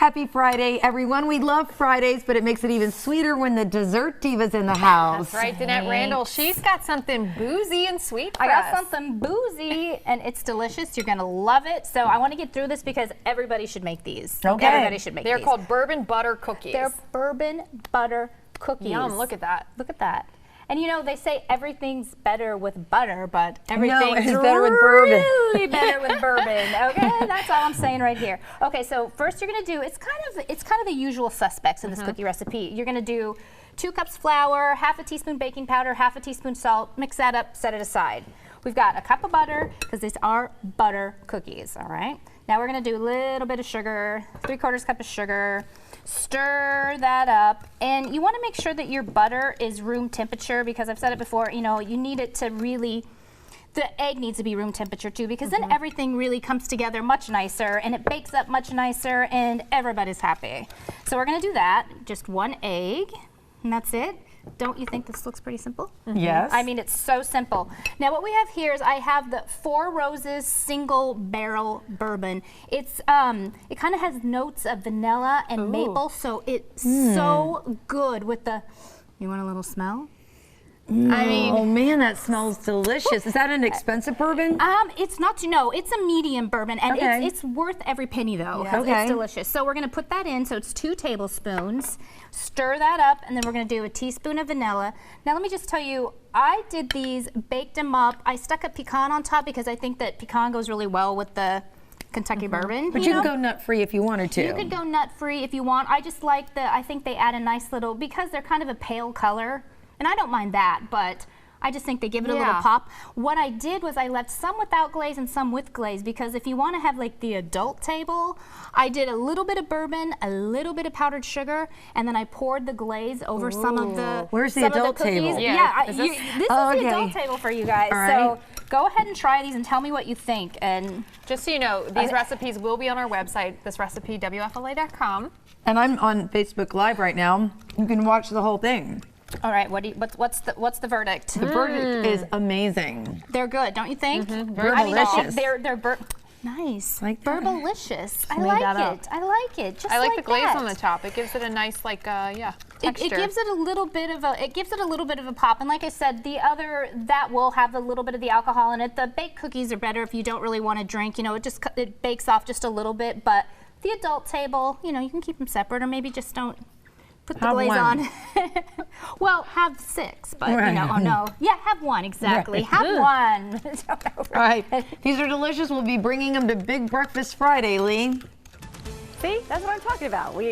Happy Friday, everyone. We love Fridays, but it makes it even sweeter when the dessert diva's in the house. That's right, Danette Randall. She's got something boozy and sweet for I got us. something boozy, and it's delicious. You're going to love it. So I want to get through this because everybody should make these. Okay. Everybody should make They're these. called bourbon butter cookies. They're bourbon butter cookies. Yum, look at that. Look at that. And you know, they say everything's better with butter, but everything's it's better with bourbon. really better with bourbon. Okay, that's all I'm saying right here. Okay, so first you're gonna do, it's kind of the usual suspects in this cookie recipe. You're gonna do 2 cups flour, half a teaspoon baking powder, half a teaspoon salt, mix that up, set it aside. We've got a cup of butter, because these are butter cookies, all right? Now we're gonna do a little bit of sugar, 3/4 cup of sugar. Stir that up, and you want to make sure that your butter is room temperature, because I've said it before, you know, you need it to really, the egg needs to be room temperature too, because then everything really comes together much nicer and it bakes up much nicer and everybody's happy. So we're going to do that, just 1 egg, and that's it. Don't you think this looks pretty simple? Yes. I mean, it's so simple. Now what we have here is I have the 4 Roses single barrel bourbon. It's it kind of has notes of vanilla and maple, so it's so good with the, you want a little smell? I mean, oh man, that smells delicious. Is that an expensive bourbon? It's not, no, it's a medium bourbon, and Okay. it's worth every penny though. Yeah. Okay. It's delicious. So we're gonna put that in, so it's 2 tablespoons. Stir that up, and then we're gonna do a teaspoon of vanilla. Now let me just tell you, I did these, baked them up. I stuck a pecan on top because I think that pecan goes really well with the Kentucky bourbon. But you can go nut-free if you wanted to. You could go nut-free if you want. I just like I think they add a nice little, because they're kind of a pale color, and I don't mind that, but I just think they give it a little pop. What I did was I left some without glaze and some with glaze, because if you want to have like the adult table, I did a little bit of bourbon, a little bit of powdered sugar, and then I poured the glaze over some of the Where's the some of adult cookies. table? Yeah, Is this this- is the adult table for you guys. All right. So go ahead and try these and tell me what you think. And Just so you know, these recipes will be on our website, thisrecipe, WFLA.com. And I'm on Facebook Live right now. You can watch the whole thing. all right, what's the verdict? The verdict is amazing. They're good, don't you think? Very I mean, I delicious. think they're nice. Like that. Burbalicious. I made like that up. it. I like it. Just I like the glaze that. on the top. It gives it a nice, like, texture. It gives it a little bit of a pop. And like I said, the other that will have a little bit of the alcohol in it. The baked cookies are better if you don't really want to drink. You know, it bakes off just a little bit. But the adult table, you know, you can keep them separate, or maybe just don't put the Have glaze one. on. Well, have 6, but Right. you know, oh no, yeah, have 1 exactly. Right. Have 1. All right. These are delicious. We'll be bringing them to Big Breakfast Friday, Lee. See, that's what I'm talking about. We